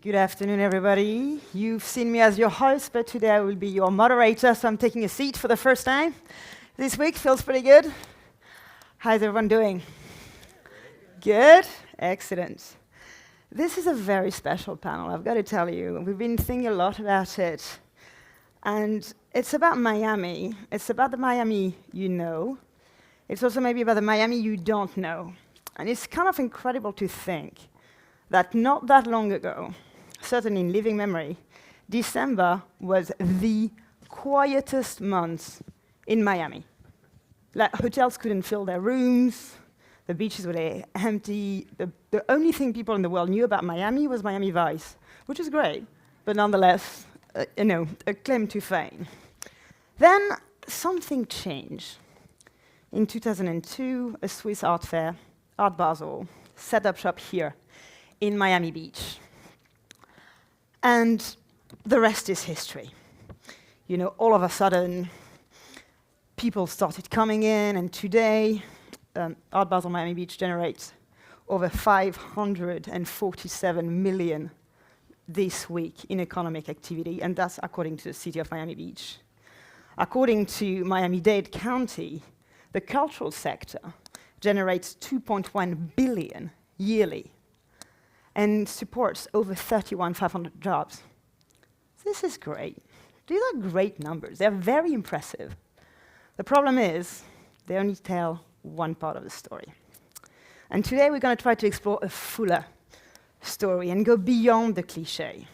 Good afternoon, everybody. You've seen me as your host, but today I will be your moderator, so I'm taking a seat for the first time. This week feels pretty good. How's everyone doing? Good? Excellent. This is a very special panel, I've got to tell you. We've been thinking a lot about it. And it's about Miami. It's about the Miami you know. It's also maybe about the Miami you don't know. And it's kind of incredible to think that not that long ago, certainly in living memory, December was the quietest month in Miami. Like, hotels couldn't fill their rooms, the beaches were empty. The only thing people in the world knew about Miami was Miami Vice, which is great, but nonetheless, a claim to fame. Then something changed. In 2002, a Swiss art fair, Art Basel, set up shop here in Miami Beach. And the rest is history. You know, all of a sudden, people started coming in, and today, Art Basel Miami Beach generates over 547 million this week in economic activity, and that's according to the city of Miami Beach. According to Miami-Dade County, the cultural sector generates 2.1 billion yearly and supports over 31,500 jobs. This is great. These are great numbers. They're very impressive. The problem is, they only tell one part of the story. And today we're going to try to explore a fuller story and go beyond the cliché.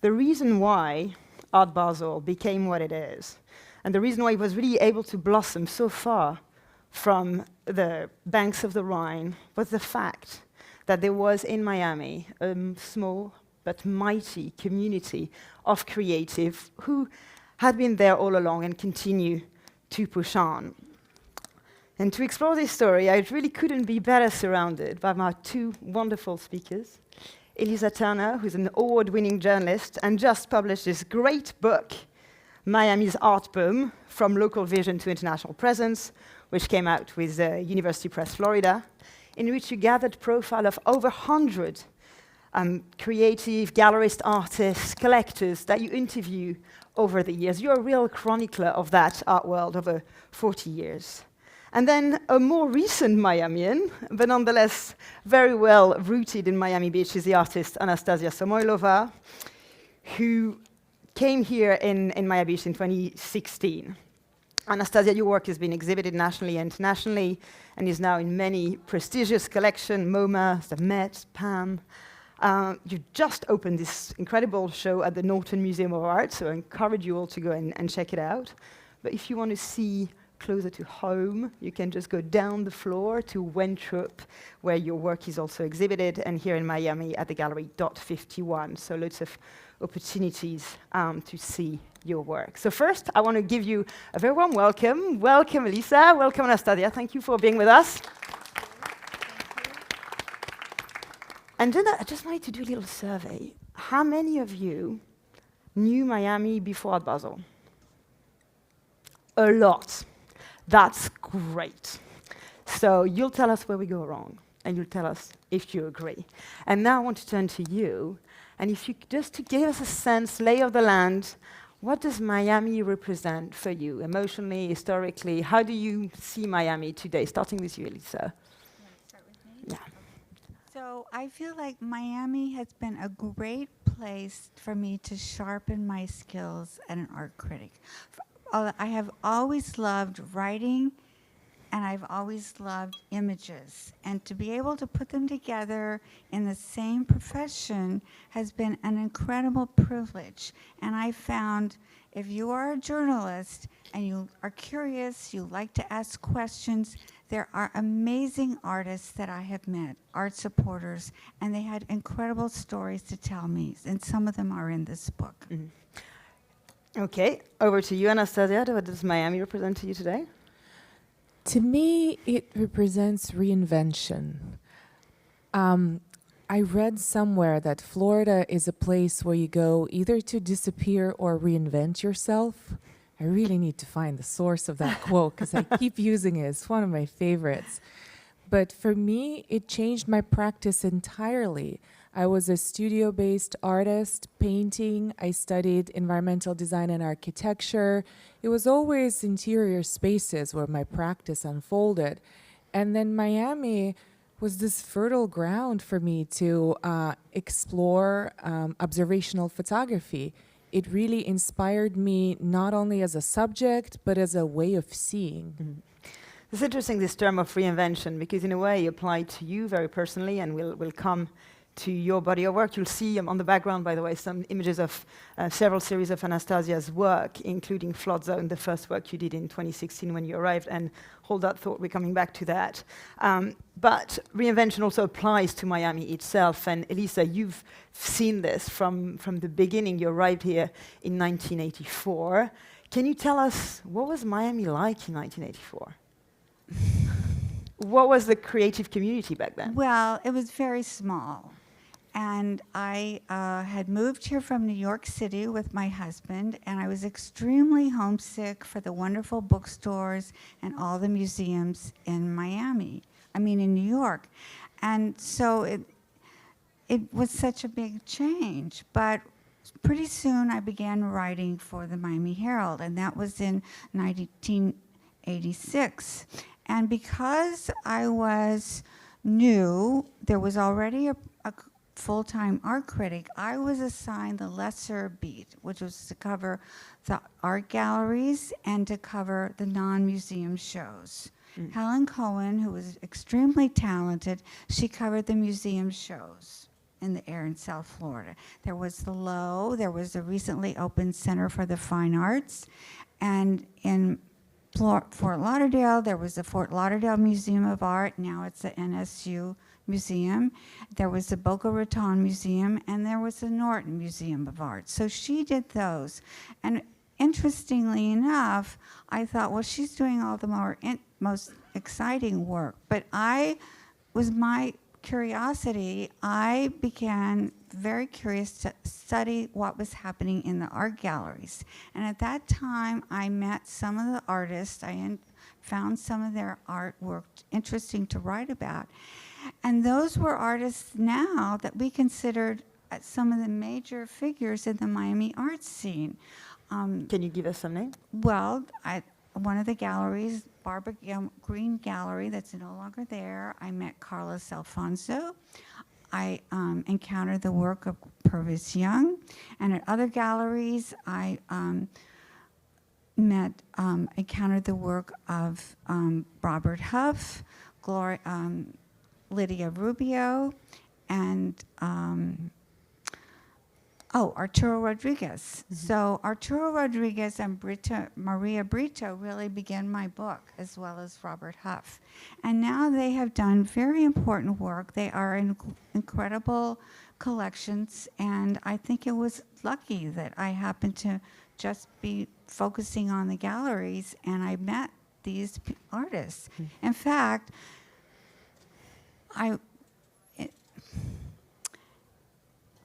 The reason why Art Basel became what it is, and the reason why it was really able to blossom so far from the banks of the Rhine, was the fact that there was in Miami a small but mighty community of creatives who had been there all along and continue to push on. And to explore this story, I really couldn't be better surrounded by my two wonderful speakers. Elisa Turner, who's an award-winning journalist and just published this great book, Miami's Art Boom, From Local Vision to International Presence, which came out with University Press Florida, in which you gathered profile of over 100 creative, gallerist, artists, collectors that you interview over the years. You're a real chronicler of that art world over 40 years. And then a more recent Miamian, but nonetheless very well rooted in Miami Beach, is the artist Anastasia Samoylova, who came here in Miami Beach in 2016. Anastasia, your work has been exhibited nationally and internationally, and is now in many prestigious collections, MoMA, the Met, PAM. You just opened this incredible show at the Norton Museum of Art, so I encourage you all to go and check it out. But if you want to see closer to home, you can just go down the floor to Wenthrop, where your work is also exhibited, and here in Miami at the Gallery Dot 51. So lots of opportunities to see your work. So first, I want to give you a very warm welcome. Welcome, Elisa. Welcome, Anastasia. Thank you for being with us. And then I just wanted to do a little survey. How many of you knew Miami before Art Basel? A lot. That's great. So you'll tell us where we go wrong, and you'll tell us if you agree. And now I want to turn to you, and if you just to give us a sense, lay of the land, what does Miami represent for you, emotionally, historically? How do you see Miami today? Starting with you, Elisa. You want to start with me? Yeah. So I feel like Miami has been a great place for me to sharpen my skills as an art critic. I have always loved writing, and I've always loved images. And to be able to put them together in the same profession has been an incredible privilege. And I found if you are a journalist and you are curious, you like to ask questions, there are amazing artists that I have met, art supporters, and they had incredible stories to tell me. And some of them are in this book. Mm-hmm. Okay, over to you, Anastasia. What does Miami represent to you today? To me, it represents reinvention. I read somewhere that Florida is a place where you go either to disappear or reinvent yourself. I really need to find the source of that quote because I keep using it. It's one of my favorites. But for me, it changed my practice entirely. I was a studio-based artist, painting. I studied environmental design and architecture. It was always interior spaces where my practice unfolded. And then Miami was this fertile ground for me to explore observational photography. It really inspired me not only as a subject, but as a way of seeing. It's interesting, this term of reinvention, because in a way applied to you very personally, and we'll come to your body of work. You'll see on the background, by the way, some images of several series of Anastasia's work, including Flood Zone, the first work you did in 2016 when you arrived, and hold that thought, we're coming back to that. But reinvention also applies to Miami itself, and Elisa, you've seen this from the beginning. You arrived here in 1984. Can you tell us, what was Miami like in 1984? What was the creative community back then? Well, it was very small. And I had moved here from New York City with my husband, and I was extremely homesick for the wonderful bookstores and all the museums in in New York. And so it was such a big change. But pretty soon I began writing for the Miami Herald, and that was in 1986. And because I was new, there was already a full-time art critic, I was assigned the lesser beat, which was to cover the art galleries and to cover the non-museum shows. Helen Cohen, who was extremely talented, she covered the museum shows in the air in South Florida. There was the Low, there was the recently opened Center for the Fine Arts, and in Fort Lauderdale, there was the Fort Lauderdale Museum of Art, now it's the NSU Museum. There was the Boca Raton Museum, and there was the Norton Museum of Art. So she did those. And interestingly enough, I thought, well, she's doing all the most exciting work. But my curiosity, I began very curious to study what was happening in the art galleries. And at that time, I met some of the artists. I found some of their artwork interesting to write about. And those were artists now that we considered some of the major figures in the Miami art scene. Can you give us some names? Well, one of the galleries, Barbara Green Gallery, that's no longer there, I met Carlos Alfonso. I encountered the work of Purvis Young. And at other galleries, I encountered the work of Robert Huff, Lydia Rubio, and Arturo Rodriguez. So Arturo Rodriguez and Maria Brito really began my book, as well as Robert Huff. And now they have done very important work. They are incredible collections, and I think it was lucky that I happened to just be focusing on the galleries, and I met these artists. In fact,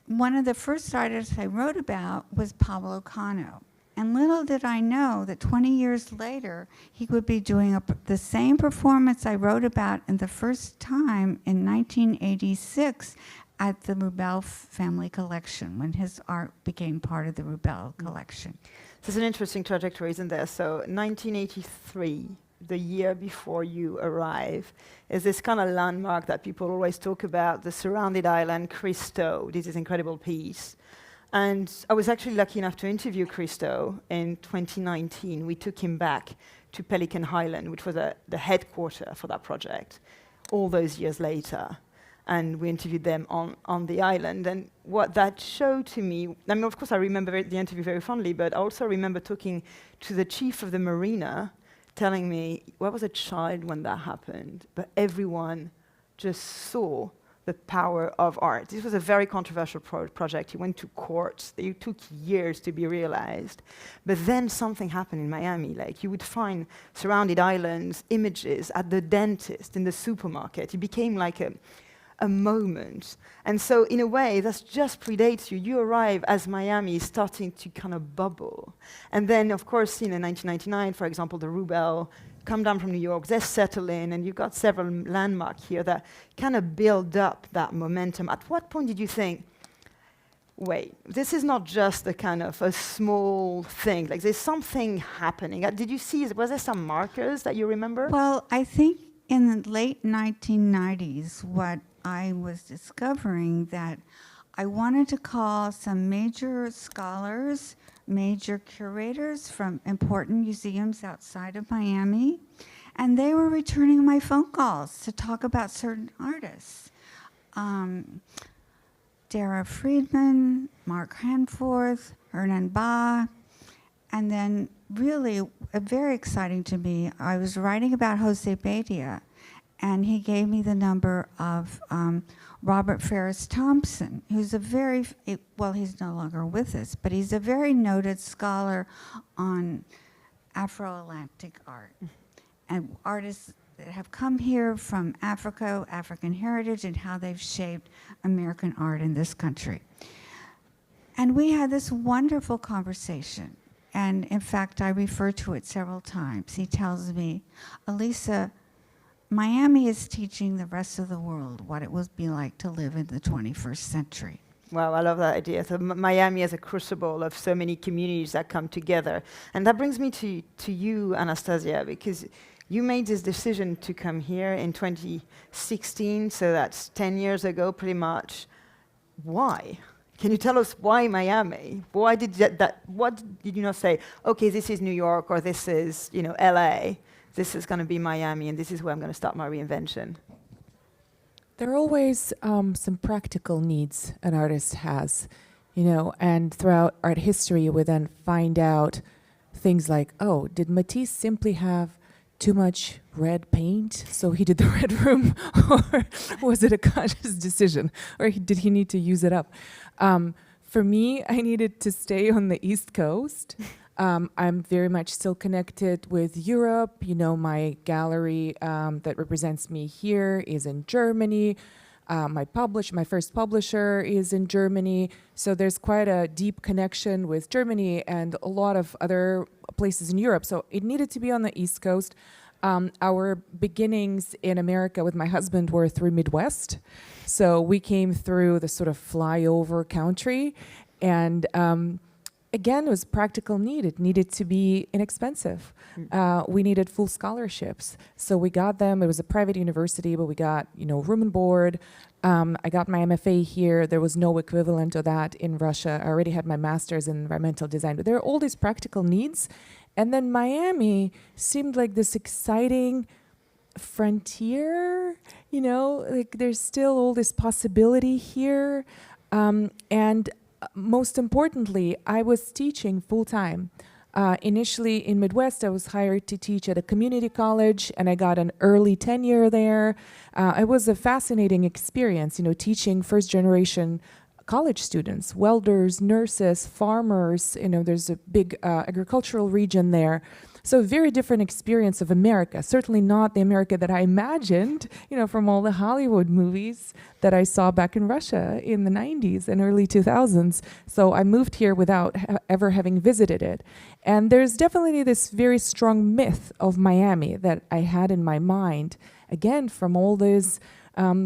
one of the first artists I wrote about was Pablo Cano. And little did I know that 20 years later, he would be doing the same performance I wrote about in the first time in 1986 at the Rubel Family Collection, when his art became part of the Rubel collection. This is an interesting trajectory, isn't there? So 1983, the year before you arrive, is this kind of landmark that people always talk about, the surrounded island, Christo. This is incredible piece. And I was actually lucky enough to interview Christo in 2019. We took him back to Pelican Highland, which was the headquarters for that project, all those years later. And we interviewed them on the island. And what that showed to me, I mean, of course, I remember the interview very fondly, but I also remember talking to the chief of the marina, telling me, well, I was a child when that happened, but everyone just saw the power of art. This was a very controversial project. He went to court. It took years to be realized. But then something happened in Miami. Like, you would find surrounded islands images at the dentist, in the supermarket. It became like a moment. And so in a way, that just predates you. You arrive as Miami is starting to kind of bubble. And then, of course, in 1999, for example, the Rubel come down from New York, they settle in, and you've got several landmarks here that kind of build up that momentum. At what point did you think, wait, this is not just a kind of a small thing, like there's something happening? Did you see, was there some markers that you remember? Well, I think in the late 1990s, what I was discovering that I wanted to call some major scholars, major curators from important museums outside of Miami, and they were returning my phone calls to talk about certain artists. Dara Friedman, Mark Hanforth, Hernan Ba, and then really very exciting to me, I was writing about Jose Badia, and he gave me the number of Robert Ferris Thompson, who's a very, well, he's no longer with us, but he's a very noted scholar on Afro-Atlantic art and artists that have come here from Africa, African heritage, and how they've shaped American art in this country. And we had this wonderful conversation. And in fact, I refer to it several times. He tells me, Elisa, Miami is teaching the rest of the world what it will be like to live in the 21st century. Wow, I love that idea. So Miami as a crucible of so many communities that come together. And that brings me to you, Anastasia, because you made this decision to come here in 2016, so that's 10 years ago pretty much. Why? Can you tell us why Miami? Why did what did you not say, okay, this is New York, or this is, LA, this is going to be Miami, and this is where I'm going to start my reinvention? There are always some practical needs an artist has, and throughout art history, you would then find out things like, oh, did Matisse simply have too much red paint, so he did the red room, or was it a conscious decision, or did he need to use it up? For me, I needed to stay on the East Coast. I'm very much still connected with Europe. My gallery that represents me here is in Germany. My first publisher is in Germany. So there's quite a deep connection with Germany and a lot of other places in Europe. So it needed to be on the East Coast. Our beginnings in America with my husband were through Midwest. So we came through the sort of flyover country. And again, it was practical need. It needed to be inexpensive. We needed full scholarships. So we got them. It was a private university, but we got, room and board. I got my MFA here. There was no equivalent of that in Russia. I already had my master's in environmental design. But there are all these practical needs. And then Miami seemed like this exciting frontier, like there's still all this possibility here. And most importantly, I was teaching full time. Initially in Midwest, I was hired to teach at a community college, and I got an early tenure there. It was a fascinating experience, teaching first generation college students, welders, nurses, farmers. There's a big agricultural region there. So a very different experience of America. Certainly not the America that I imagined, from all the Hollywood movies that I saw back in Russia in the 90s and early 2000s. So I moved here without ever having visited it. And there's definitely this very strong myth of Miami that I had in my mind, again, from all this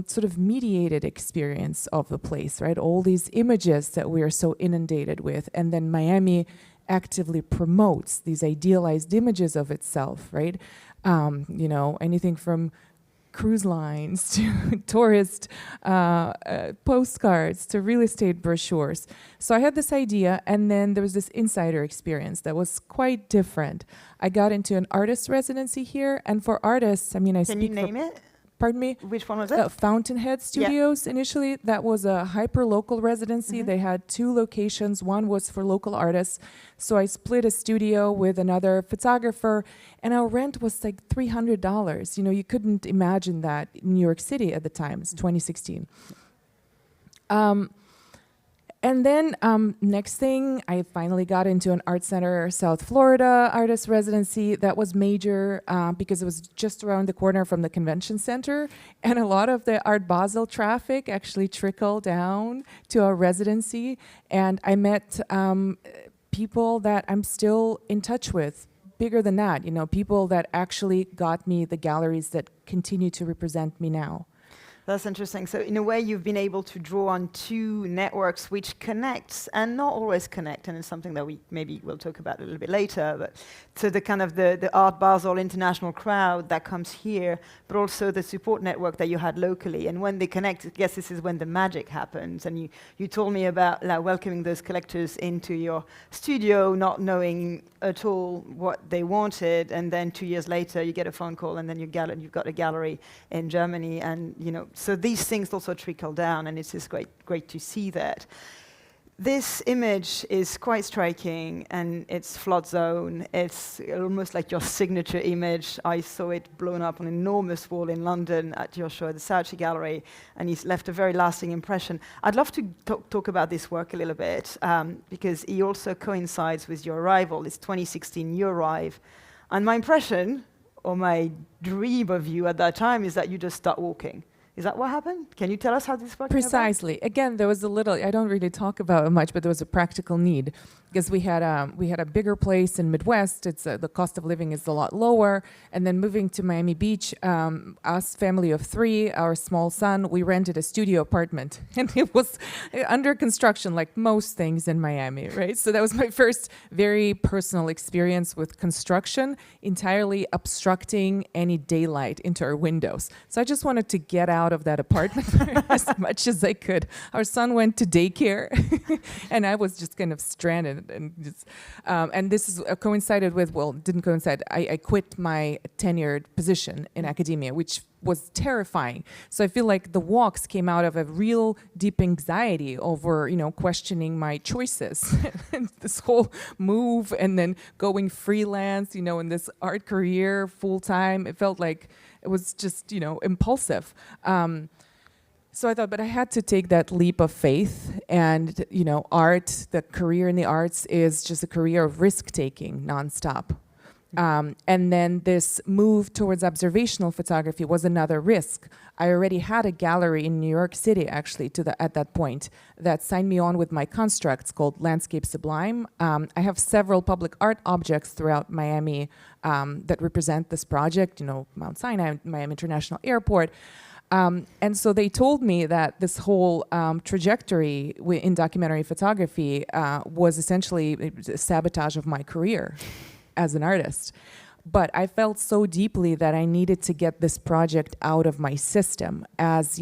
sort of mediated experience of the place, right? All these images that we are so inundated with. And then Miami actively promotes these idealized images of itself, right? Anything from cruise lines to tourist postcards to real estate brochures. So I had this idea, and then there was this insider experience that was quite different. I got into an artist residency here, and for artists, Can you name it? Pardon me? Which one was it? Fountainhead Studios. Initially, that was a hyper-local residency. They had 2 locations. One was for local artists. So I split a studio with another photographer, and our rent was like $300. You couldn't imagine that in New York City at the time. It's 2016. And then next thing, I finally got into an Art Center South Florida artist residency. That was major because it was just around the corner from the convention center. And a lot of the Art Basel traffic actually trickled down to our residency. And I met people that I'm still in touch with, bigger than that, people that actually got me the galleries that continue to represent me now. That's interesting. So in a way, you've been able to draw on two networks which connect and not always connect, and it's something that we maybe will talk about a little bit later. But so the kind of the Art Basel international crowd that comes here, but also the support network that you had locally. And when they connect, I guess this is when the magic happens. And you told me about welcoming those collectors into your studio, not knowing at all what they wanted, and then 2 years later you get a phone call, and then you've got a gallery in Germany, and so these things also trickle down, and it's just great to see that. This image is quite striking, and it's flood zone. It's almost like your signature image. I saw it blown up on an enormous wall in London at your show at the Saatchi Gallery, and it's left a very lasting impression. I'd love to talk about this work a little bit, because it also coincides with your arrival. It's 2016, you arrive, and my impression, or my dream of you at that time, is that you just start walking. Is that what happened? Can you tell us how this worked? Precisely. Again, there was a little, I don't really talk about it much, but there was a practical need, because we had a bigger place in Midwest. It's the cost of living is a lot lower. And then moving to Miami Beach, us family of 3, our small son, we rented a studio apartment, and it was under construction, like most things in Miami, right? So that was my first very personal experience with construction, entirely obstructing any daylight into our windows. So I just wanted to get out of that apartment as much as I could. Our son went to daycare, and I was just kind of stranded. And this is coincided with, didn't coincide. I quit my tenured position in academia, which was terrifying. So I feel like the walks came out of a real deep anxiety over, questioning my choices. This whole move, and then going freelance, in this art career full time. It felt like it was just, impulsive. So I thought, but I had to take that leap of faith, and art, the career in the arts is just a career of risk-taking nonstop. And then this move towards observational photography was another risk. I already had a gallery in New York City, actually, at that point, that signed me on with my constructs called Landscape Sublime. I have several public art objects throughout Miami that represent this project, Mount Sinai, Miami International Airport. And so they told me that this whole trajectory in documentary photography was essentially a sabotage of my career as an artist. But I felt so deeply that I needed to get this project out of my system as,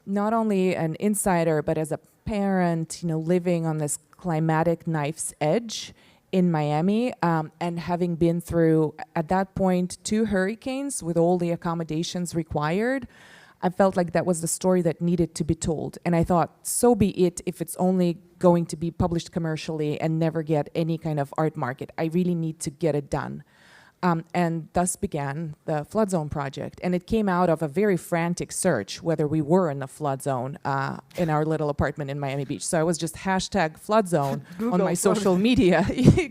not only an insider, but as a parent, living on this climatic knife's edge in Miami, and having been through, at that point, 2 hurricanes with all the accommodations required. I felt like that was the story that needed to be told. And I thought, so be it if it's only going to be published commercially and never get any kind of art market. I really need to get it done. And thus began the Flood Zone project. And it came out of a very frantic search whether we were in the flood zone in our little apartment in Miami Beach. So I was just hashtag flood zone on my social media,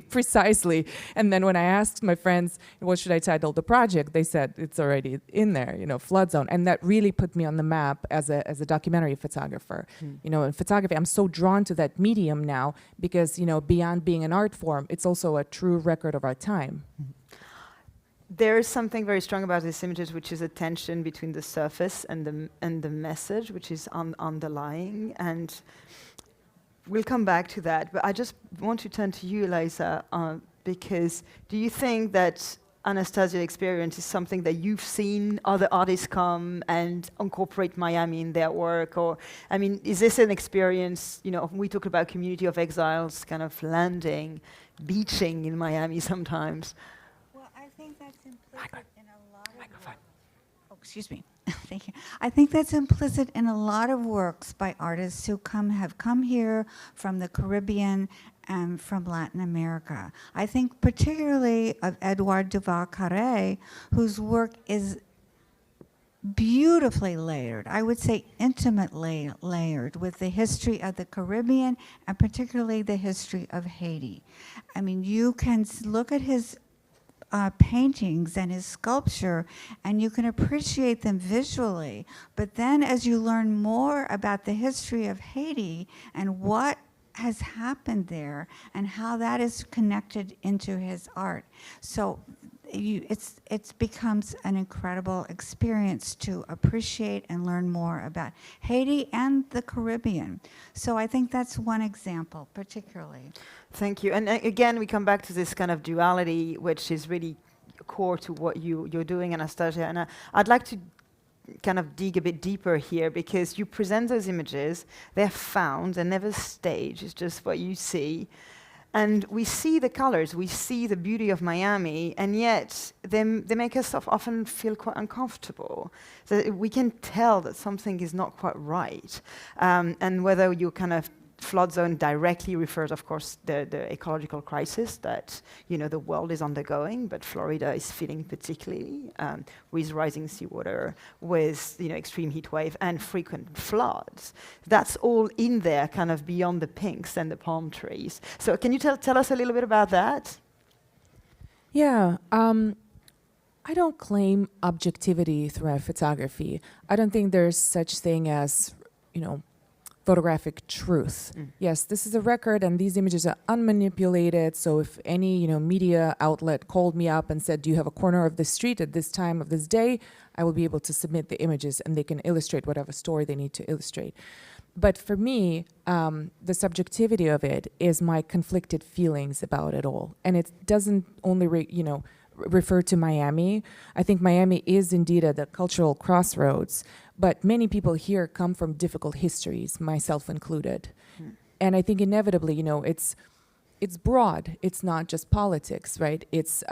precisely. And then when I asked my friends, what should I title the project? They said, it's already in there, flood zone. And that really put me on the map as a documentary photographer. In photography, I'm so drawn to that medium now because, beyond being an art form, it's also a true record of our time. There is something very strong about these images, which is a tension between the surface and the message, which is underlying. And we'll come back to that. But I just want to turn to you, Elisa, because do you think that Anastasia's experience is something that you've seen other artists come and incorporate Miami in their work? Or, is this an experience, we talk about community of exiles kind of landing, beaching in Miami sometimes. I think that's implicit in a lot of excuse me. Thank you. I think that's implicit in a lot of works by artists who have come here from the Caribbean and from Latin America. I think particularly of Edouard Duval-Carré, whose work is beautifully layered, I would say intimately layered, with the history of the Caribbean and particularly the history of Haiti. You can look at his paintings and his sculpture, and you can appreciate them visually. But then as you learn more about the history of Haiti and what has happened there and how that is connected into his art. So it's becomes an incredible experience to appreciate and learn more about Haiti and the Caribbean. So I think that's one example particularly. Thank you. And again, we come back to this kind of duality, which is really core to what you're doing, Anastasia. And I'd like to kind of dig a bit deeper here, because you present those images, they're found, they're never staged, it's just what you see. And we see the colors, we see the beauty of Miami, and yet they make us often feel quite uncomfortable. So we can tell that something is not quite right. And whether you kind of flood zone directly refers, of course, the ecological crisis that the world is undergoing, but Florida is feeling particularly with rising seawater, with extreme heat wave and frequent floods. That's all in there, kind of beyond the pinks and the palm trees. So can you tell us a little bit about that? Yeah. I don't claim objectivity through my photography. I don't think there's such thing as, photographic truth. Yes, this is a record and these images are unmanipulated. So if any, media outlet called me up and said, do you have a corner of the street at this time of this day? I will be able to submit the images and they can illustrate whatever story they need to illustrate. But for me, the subjectivity of it is my conflicted feelings about it all. And it doesn't only, refer to Miami. I think Miami is indeed at the cultural crossroads, but many people here come from difficult histories, myself included. And I think inevitably, it's broad. It's not just politics, right? It's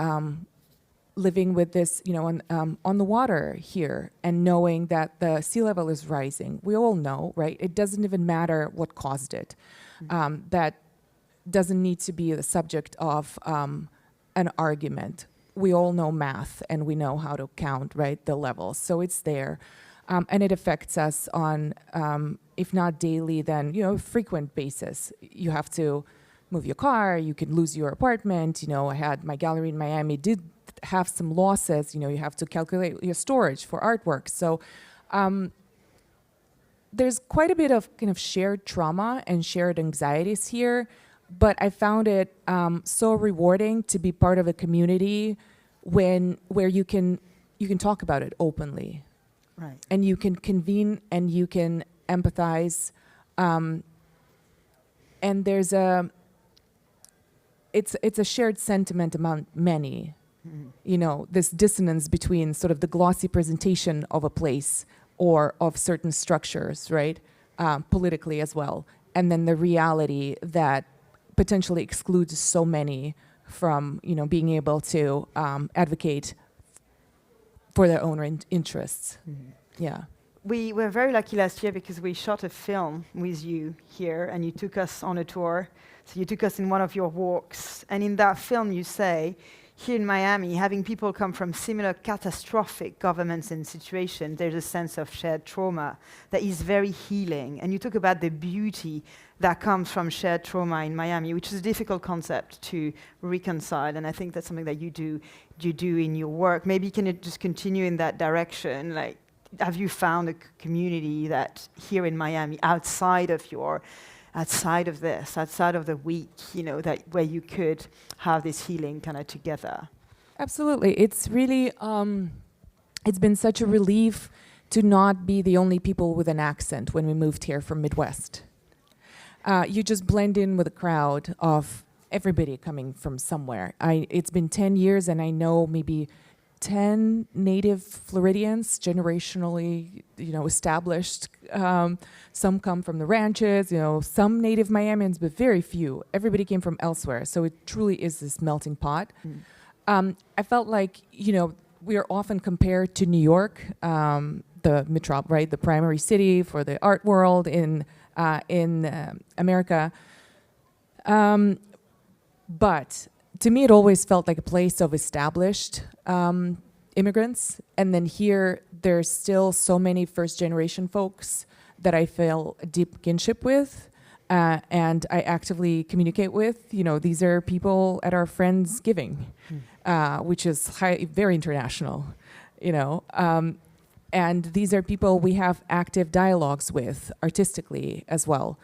living with this, on the water here and knowing that the sea level is rising. We all know, right? It doesn't even matter what caused it. That doesn't need to be the subject of an argument. We all know math and we know how to count, right, the levels. So it's there. And it affects us on, if not daily, then, frequent basis. You have to move your car, you can lose your apartment. I had my gallery in Miami did have some losses. You have to calculate your storage for artwork. So there's quite a bit of kind of shared trauma and shared anxieties here. But I found it so rewarding to be part of a community where you can talk about it openly, right? And you can convene and you can empathize, and there's it's a shared sentiment among many. This dissonance between sort of the glossy presentation of a place or of certain structures, right, politically as well, and then the reality that potentially excludes so many from being able to advocate for their own interests. Yeah. We were very lucky last year because we shot a film with you here and you took us on a tour. So you took us in one of your walks, and in that film you say, here in Miami, having people come from similar catastrophic governments and situations, there's a sense of shared trauma that is very healing. And you talk about the beauty that comes from shared trauma in Miami, which is a difficult concept to reconcile. And I think that's something that you do in your work. Maybe can you just continue in that direction? Like, have you found a community that here in Miami, outside of this, outside of the week, that where you could have this healing kind of together? Absolutely. It's really, it's been such a relief to not be the only people with an accent when we moved here from Midwest. You just blend in with a crowd of everybody coming from somewhere. It's been 10 years and I know maybe 10 native Floridians, generationally, established. Some come from the ranches, some native Miamians, but very few. Everybody came from elsewhere. So it truly is this melting pot. I felt like, we are often compared to New York, the metro, right? The primary city for the art world in America. But to me, it always felt like a place of established immigrants. And then here, there's still so many first-generation folks that I feel a deep kinship with, and I actively communicate with. These are people at our Friendsgiving, which is very international, And these are people we have active dialogues with artistically as well.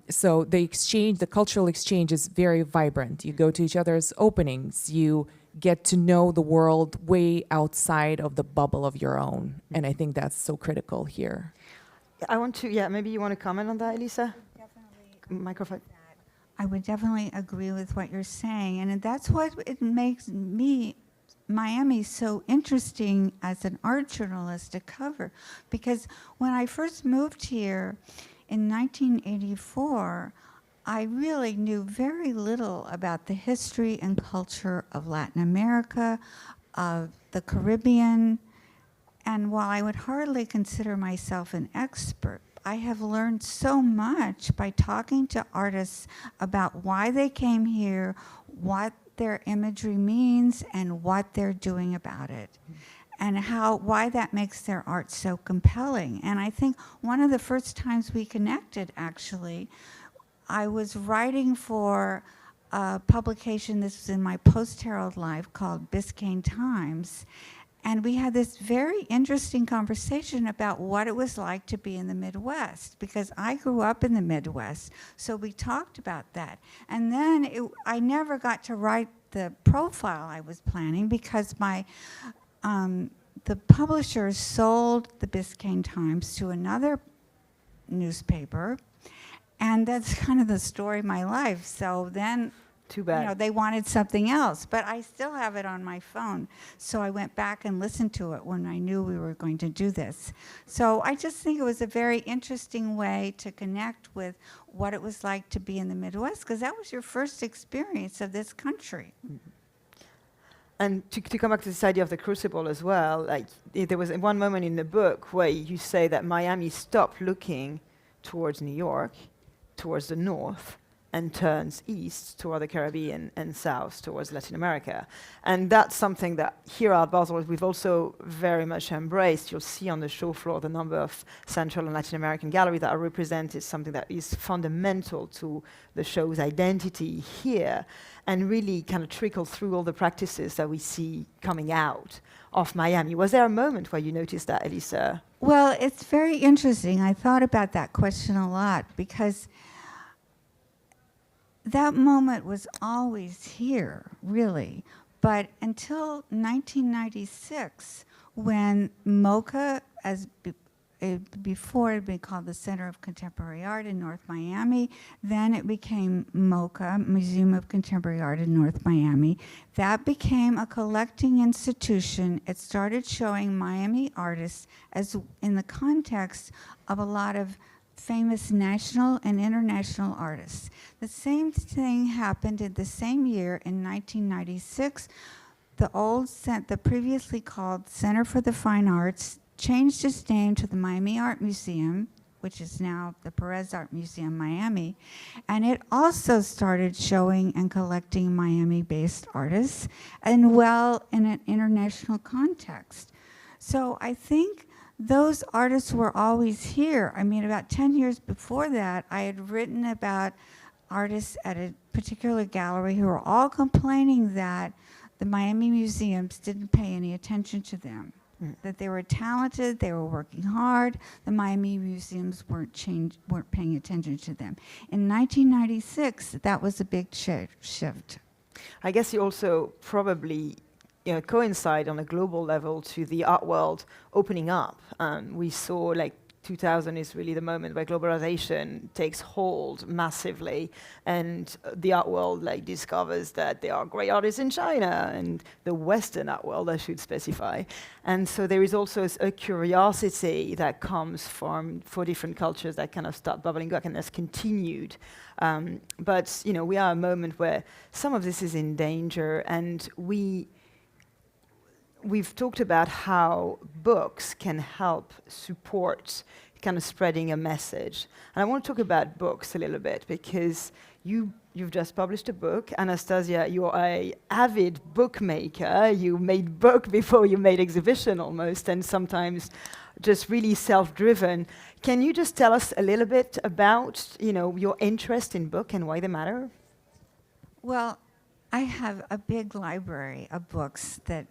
So the cultural exchange is very vibrant. You go to each other's openings, you get to know the world way outside of the bubble of your own. And I think that's so critical here. I want to, maybe you want to comment on that, Elisa? Definitely. Microphone. I would definitely agree with what you're saying, and that's what it makes Miami so interesting as an art journalist to cover. Because when I first moved here in 1984, I really knew very little about the history and culture of Latin America, of the Caribbean, and while I would hardly consider myself an expert, I have learned so much by talking to artists about why they came here, what their imagery means, and what they're doing about it, and why that makes their art so compelling. And I think one of the first times we connected, actually, I was writing for a publication, this was in my post-Herald life, called Biscayne Times. And we had this very interesting conversation about what it was like to be in the Midwest, because I grew up in the Midwest, so we talked about that. And then I never got to write the profile I was planning because the publisher sold the Biscayne Times to another newspaper, and that's kind of the story of my life. So then, Too bad. they wanted something else, but I still have it on my phone. So I went back and listened to it when I knew we were going to do this. So I just think it was a very interesting way to connect with what it was like to be in the Midwest, because that was your first experience of this country. And to come back to this idea of the crucible as well, there was one moment in the book where you say that Miami stopped looking towards New York, towards the north, and turns east toward the Caribbean and south towards Latin America. And that's something that here at Art Basel we've also very much embraced. You'll see on the show floor the number of Central and Latin American galleries that are represented, something that is fundamental to the show's identity here, and really kind of trickle through all the practices that we see coming out of Miami. Was there a moment where you noticed that, Elisa? Well, it's very interesting. I thought about that question a lot because that moment was always here, really. But until 1996, when MoCA, before it had been called the Center of Contemporary Art in North Miami, then it became MoCA, Museum of Contemporary Art in North Miami. That became a collecting institution. It started showing Miami artists as in the context of a lot of famous national and international artists. The same thing happened in the same year in 1996. The previously called Center for the Fine Arts changed its name to the Miami Art Museum, which is now the Perez Art Museum, Miami, and it also started showing and collecting Miami-based artists, and in an international context. So I think those artists were always here. I mean, about 10 years before that, I had written about artists at a particular gallery who were all complaining that the Miami museums didn't pay any attention to them, that they were talented, they were working hard, the Miami museums weren't paying attention to them. In 1996, that was a big shift. I guess you also probably coincide on a global level to the art world opening up. We saw 2000 is really the moment where globalization takes hold massively, and the art world discovers that there are great artists in China, and the Western art world, I should specify. And so there is also a curiosity that comes for different cultures that kind of start bubbling back and has continued. But we are a moment where some of this is in danger, and we've talked about how books can help support kind of spreading a message. And I want to talk about books a little bit because you've just published a book. Anastasia, you're an avid bookmaker. You made book before you made exhibition almost, and sometimes just really self-driven. Can you just tell us a little bit about your interest in book and why they matter? Well, I have a big library of books that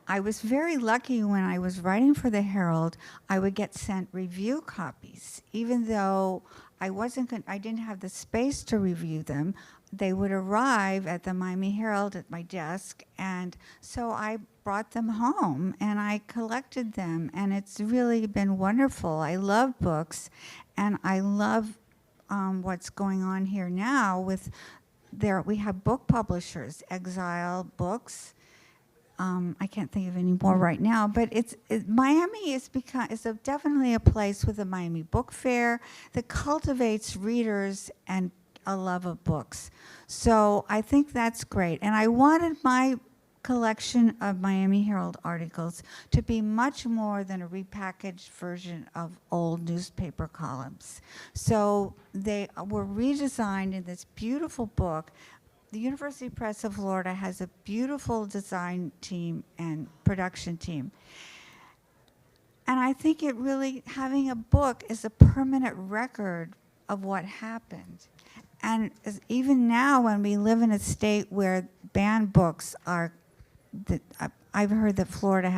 I was very lucky when I was writing for the Herald. I would get sent review copies, even though I didn't have the space to review them. They would arrive at the Miami Herald at my desk, and so I brought them home and I collected them, and it's really been wonderful. I love books, and I love what's going on here now with we have book publishers, Exile Books. I can't think of any more right now, but Miami is definitely a place with a Miami Book Fair that cultivates readers and a love of books. So I think that's great. And I wanted my collection of Miami Herald articles to be much more than a repackaged version of old newspaper columns. So they were redesigned in this beautiful book. The University Press of Florida has a beautiful design team and production team. And I think having a book is a permanent record of what happened. And even now, when we live in a state where banned books are, I've heard that Florida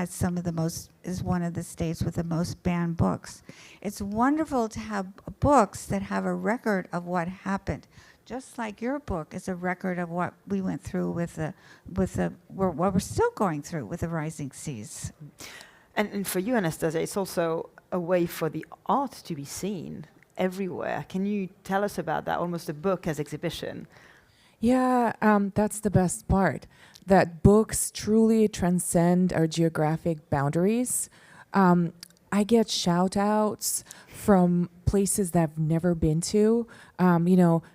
is one of the states with the most banned books. It's wonderful to have books that have a record of what happened. Just like your book is a record of what we went through what we're still going through with the rising seas. And for you, Anastasia, it's also a way for the art to be seen everywhere. Can you tell us about that? Almost a book as exhibition. Yeah, that's the best part, that books truly transcend our geographic boundaries. I get shout outs from places that I've never been to.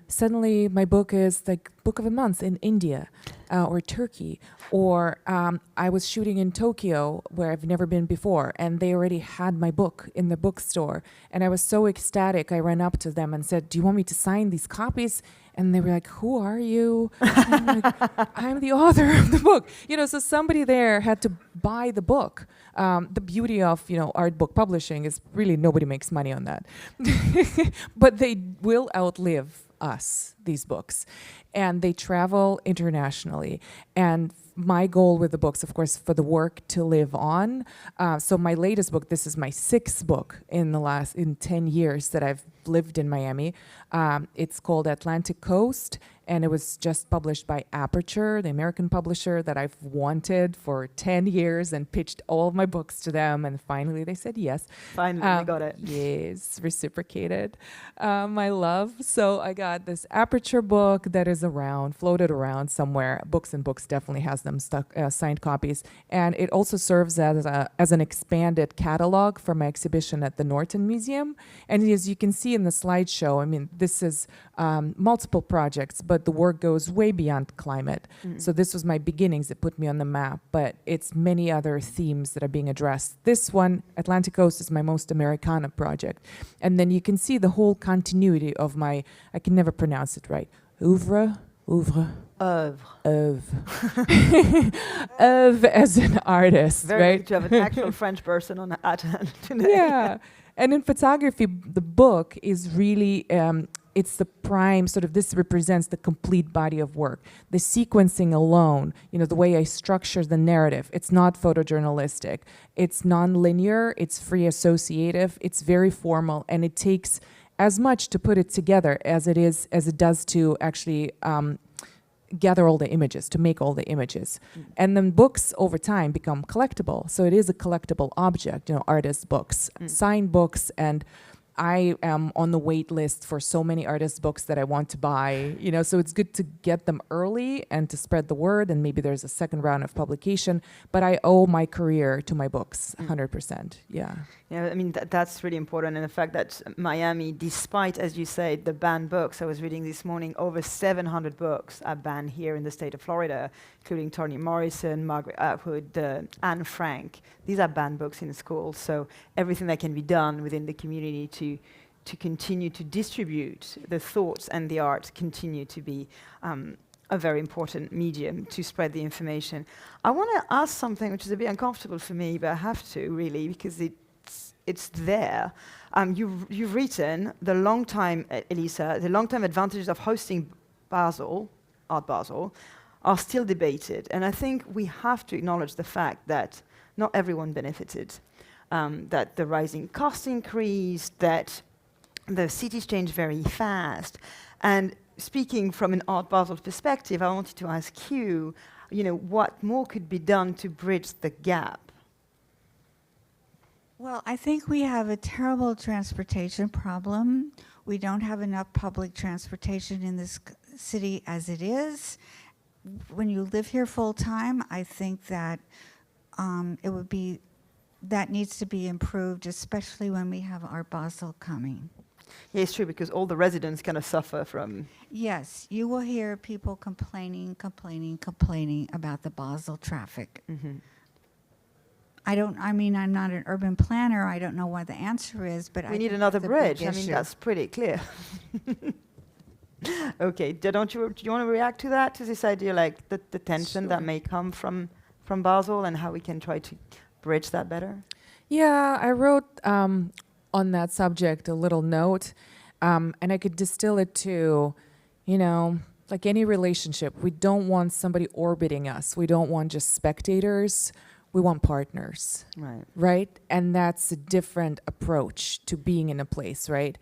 Suddenly my book is like book of the month in India or Turkey. Or I was shooting in Tokyo where I've never been before, and they already had my book in the bookstore. And I was so ecstatic, I ran up to them and said, "Do you want me to sign these copies?" And they were like, "Who are you?" And I'm like, "I'm the author of the book." So somebody there had to buy the book. The beauty of, art book publishing is really nobody makes money on that. But they will outlive us, these books. And they travel internationally. And my goal with the books, of course, for the work to live on. So my latest book, this is my 6th book in 10 years that I've lived in Miami. It's called Atlantic Coast, and it was just published by Aperture, the American publisher that I've wanted for 10 years and pitched all of my books to them, and finally they said yes. Finally, we got it. Yes, reciprocated my love. So I got this Aperture book that is floated around somewhere. Books and Books definitely has them signed copies, and it also serves as an expanded catalog for my exhibition at the Norton Museum. And as you can see in the slideshow, this is multiple projects, but the work goes way beyond climate. Mm-hmm. So this was my beginnings that put me on the map, but it's many other themes that are being addressed. This one, Atlantic Coast, is my most Americana project. And then you can see the whole continuity of I can never pronounce it right, oeuvre as an artist, Very right? good to have an actual French person at hand today. Yeah. And in photography, the book is really, it's the prime, this represents the complete body of work. The sequencing alone, the way I structure the narrative, it's not photojournalistic. It's non-linear, it's free associative, it's very formal, and it takes as much to put it together as it does to actually gather all the images, to make all the images. And then books over time become collectible. So it is a collectible object, artist books, signed books, and I am on the wait list for so many artist books that I want to buy, so it's good to get them early and to spread the word, and maybe there's a second round of publication, but I owe my career to my books, 100%, yeah. Yeah, that's really important, and the fact that Miami, despite, as you say, the banned books, I was reading this morning, over 700 books are banned here in the state of Florida, including Toni Morrison, Margaret Atwood, Anne Frank. These are banned books in schools, so everything that can be done within the community to continue to distribute the thoughts and the art continue to be a very important medium to spread the information. I want to ask something which is a bit uncomfortable for me, but I have to really, because it's there. You've written Elisa, the long-term advantages of hosting Art Basel, are still debated. And I think we have to acknowledge the fact that not everyone benefited, that the rising cost increased, that the cities change very fast. And speaking from an Art Basel perspective, I wanted to ask you, what more could be done to bridge the gap? Well, I think we have a terrible transportation problem. We don't have enough public transportation in this city as it is. When you live here full time, I think that that needs to be improved, especially when we have Art Basel coming. Yeah, it's true, because all the residents kind of suffer from... Yes, you will hear people complaining about the Basel traffic. Mm-hmm. I'm not an urban planner. I don't know what the answer is, but we need another bridge. That's pretty clear. Okay, do you want to react to that, to this idea, like the tension that may come from Basel, and how we can try to bridge that better? Yeah, I wrote on that subject a little note, and I could distill it to, like any relationship, we don't want somebody orbiting us. We don't want just spectators. We want partners. Right? And that's a different approach to being in a place, right?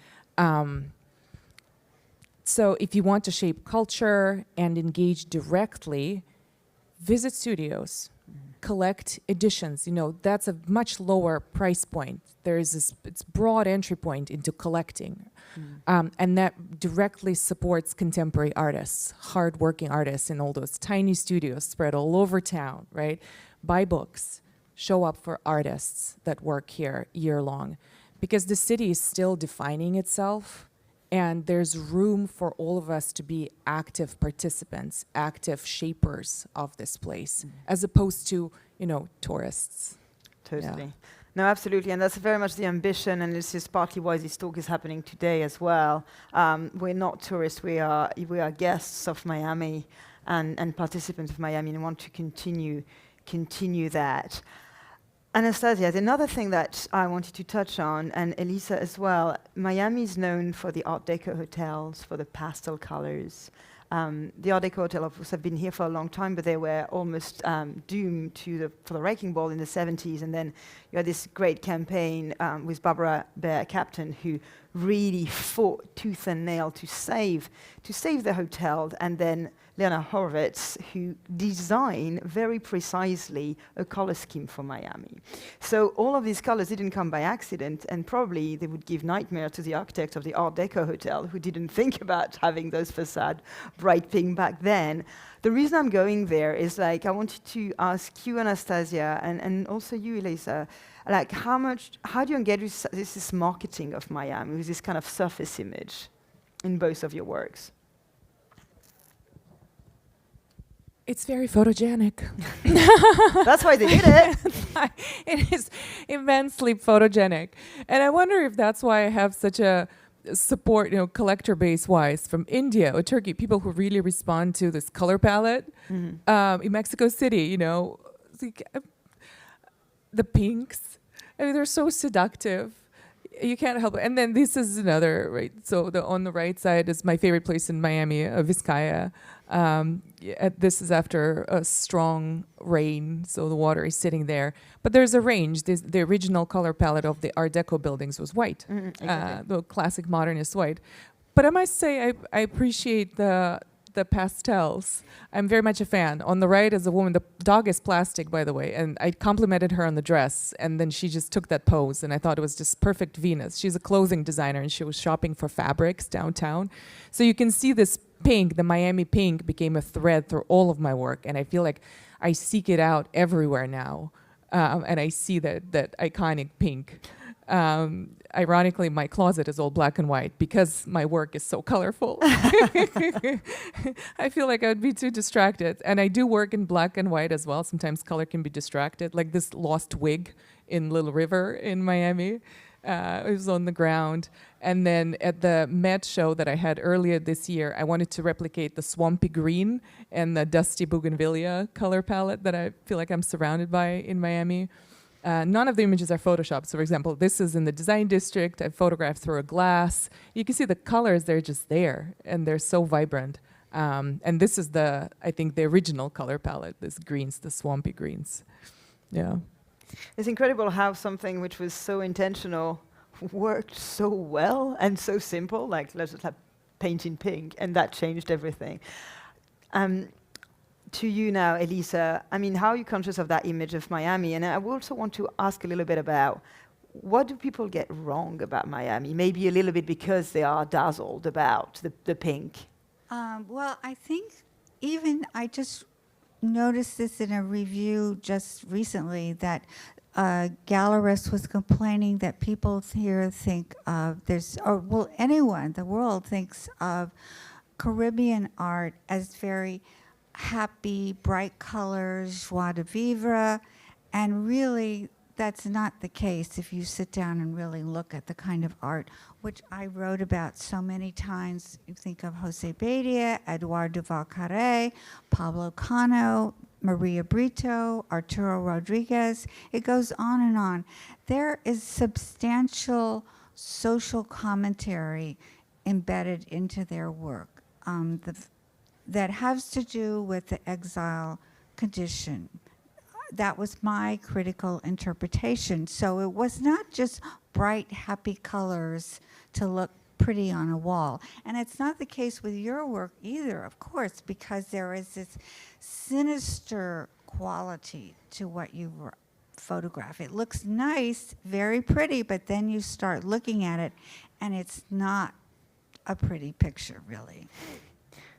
So if you want to shape culture and engage directly, visit studios, collect editions. That's a much lower price point. It's broad entry point into collecting. And that directly supports contemporary artists, hardworking artists in all those tiny studios spread all over town, right? Buy books, show up for artists that work here year long, because the city is still defining itself, and there's room for all of us to be active participants, active shapers of this place, as opposed to, tourists. Totally. Yeah. No, absolutely, and that's very much the ambition, and this is partly why this talk is happening today as well. We're not tourists, we are guests of Miami and participants of Miami, and want to continue that. Anastasia, another thing that I wanted to touch on, and Elisa as well, Miami is known for the Art Deco hotels, for the pastel colors. The Art Deco hotel, of course, have been here for a long time, but they were almost doomed for the wrecking ball in the 70s. And then you had this great campaign with Barbara Bear Captain, who really fought tooth and nail to save the hotel, and then Leona Horowitz, who designed very precisely a color scheme for Miami. So all of these colors didn't come by accident, and probably they would give nightmare to the architect of the Art Deco hotel, who didn't think about having those facade bright pink back then. The reason I'm going there is, I wanted to ask you, Anastasia, and also you, Elisa, how do you engage with this marketing of Miami, with this kind of surface image in both of your works? It's very photogenic. That's why they did it. It is immensely photogenic. And I wonder if that's why I have such a support, collector base wise from India or Turkey, people who really respond to this color palette. In Mexico City, the pinks, they're so seductive. You can't help it. And then this is another, right? So on the right side is my favorite place in Miami, Vizcaya. This is after a strong rain, so the water is sitting there. But there's a range. The original color palette of the Art Deco buildings was white, exactly. The classic modernist white. But I must say, I appreciate the pastels. I'm very much a fan. On the right is a woman. The dog is plastic, by the way, and I complimented her on the dress, and then she just took that pose, and I thought it was just perfect Venus. She's a clothing designer, and she was shopping for fabrics downtown. So you can see this pink, the Miami pink, became a thread through all of my work, and I feel like I seek it out everywhere now, and I see that iconic pink. Ironically, my closet is all black and white because my work is so colorful. I feel like I would be too distracted. And I do work in black and white as well. Sometimes color can be distracted, like this lost wig in Little River in Miami. It was on the ground. And then at the Met show that I had earlier this year, I wanted to replicate the swampy green and the dusty bougainvillea color palette that I feel like I'm surrounded by in Miami. None of the images are photoshopped. So for example, this is in the design district. I photographed through a glass. You can see the colors, they're just there, and they're so vibrant. And this is I think the original color palette, this greens, the swampy greens. Yeah. It's incredible how something which was so intentional worked so well and so simple, like let's just have paint in pink, and that changed everything. To you now, Elisa, I mean, how are you conscious of that image of Miami? And I also want to ask a little bit about what do people get wrong about Miami? Maybe a little bit because they are dazzled about the pink. Well, I think I just noticed this in a review just recently that a gallerist was complaining that people here think of anyone in the world thinks of Caribbean art as very happy, bright colors, joie de vivre, and really that's not the case if you sit down and really look at the kind of art which I wrote about so many times. You think of Jose Badia, Edouard Duval-Carré, Pablo Cano, Maria Brito, Arturo Rodriguez. It goes on and on. There is substantial social commentary embedded into their work that has to do with the exile condition. That was my critical interpretation. So it was not just bright, happy colors to look pretty on a wall. And it's not the case with your work either, of course, because there is this sinister quality to what you photograph. It looks nice, very pretty, but then you start looking at it, and it's not a pretty picture, really.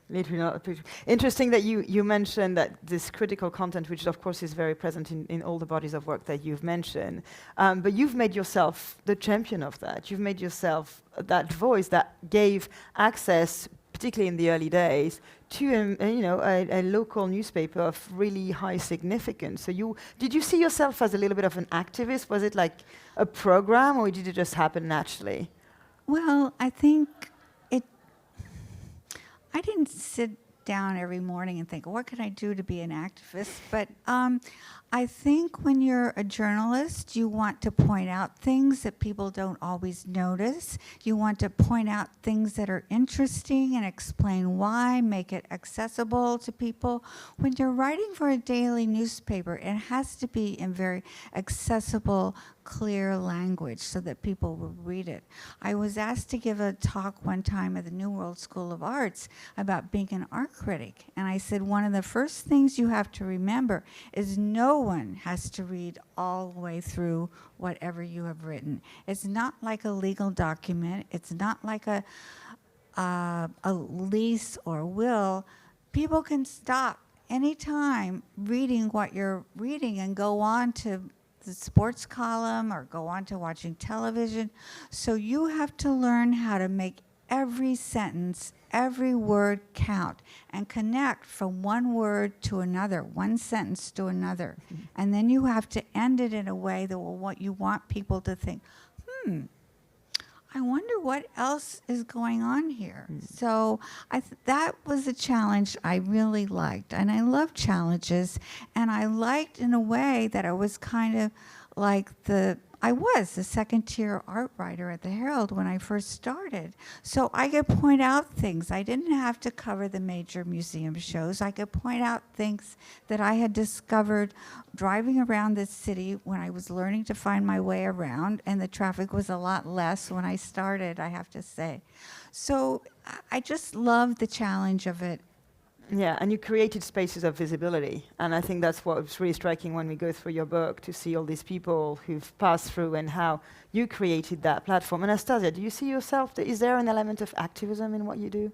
Literally not a picture. Interesting that you mentioned that this critical content, which of course is very present in all the bodies of work that you've mentioned, but you've made yourself the champion of that. You've made yourself that voice that gave access, particularly in the early days, to a local newspaper of really high significance. So did you see yourself as a little bit of an activist? Was it like a program, or did it just happen naturally? Well, I think I didn't sit down every morning and think, what can I do to be an activist? But I think when you're a journalist, you want to point out things that people don't always notice. You want to point out things that are interesting and explain why, make it accessible to people. When you're writing for a daily newspaper, it has to be in very accessible, clear language so that people will read it. I was asked to give a talk one time at the New World School of Arts about being an art critic. And I said, one of the first things you have to remember is no one has to read all the way through whatever you have written. It's not like a legal document. It's not like a lease or will. People can stop anytime reading what you're reading and go on to the sports column or go on to watching television. So you have to learn how to make every sentence, every word count and connect from one word to another, one sentence to another. Mm-hmm. And then you have to end it in a way that will what you want people to think, I wonder what else is going on here. Mm. So that was a challenge I really liked. And I love challenges. And I liked in a way that I was kind of like I was the second-tier art writer at the Herald when I first started. So I could point out things. I didn't have to cover the major museum shows. I could point out things that I had discovered driving around this city when I was learning to find my way around, and the traffic was a lot less when I started, I have to say. So I just loved the challenge of it. Yeah, and you created spaces of visibility. And I think that's what's really striking when we go through your book, to see all these people who've passed through and how you created that platform. Anastasia, do you see yourself, is there an element of activism in what you do?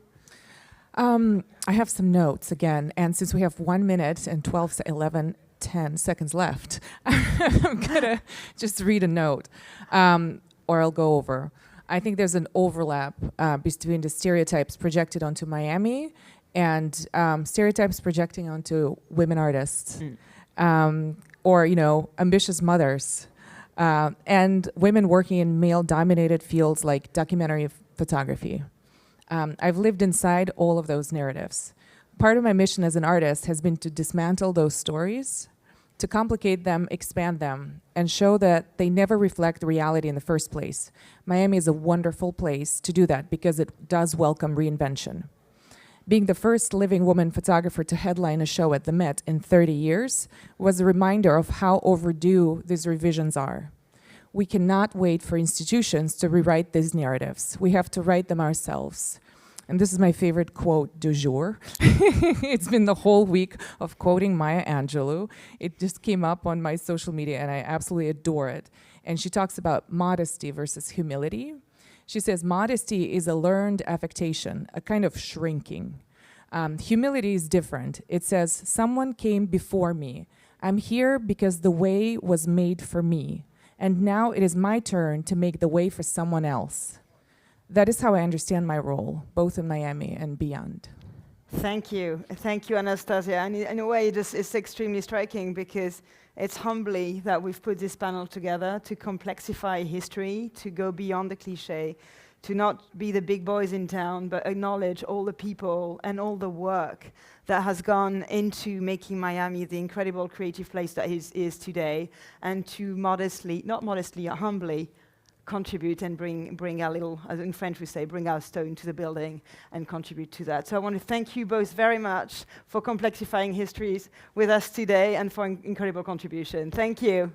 I have some notes again, and since we have 1 minute and 10 seconds left, I'm gonna just read a note, or I'll go over. I think there's an overlap between the stereotypes projected onto Miami and stereotypes projecting onto women artists, or ambitious mothers, and women working in male-dominated fields like documentary photography. I've lived inside all of those narratives. Part of my mission as an artist has been to dismantle those stories, to complicate them, expand them, and show that they never reflect the reality in the first place. Miami is a wonderful place to do that because it does welcome reinvention. Being the first living woman photographer to headline a show at the Met in 30 years was a reminder of how overdue these revisions are. We cannot wait for institutions to rewrite these narratives. We have to write them ourselves. And this is my favorite quote du jour. It's been the whole week of quoting Maya Angelou. It just came up on my social media and I absolutely adore it. And she talks about modesty versus humility. She says modesty is a learned affectation, a kind of shrinking. Humility is different. It says, someone came before me. I'm here because the way was made for me. And now it is my turn to make the way for someone else. That is how I understand my role, both in Miami and beyond. Thank you, Anastasia. And in a way, it's extremely striking because it's humbly that we've put this panel together to complexify history, to go beyond the cliché, to not be the big boys in town, but acknowledge all the people and all the work that has gone into making Miami the incredible creative place that it is today, and to humbly contribute and bring our little, as in French we say, bring our stone to the building and contribute to that. So I want to thank you both very much for complexifying histories with us today and for an incredible contribution. Thank you.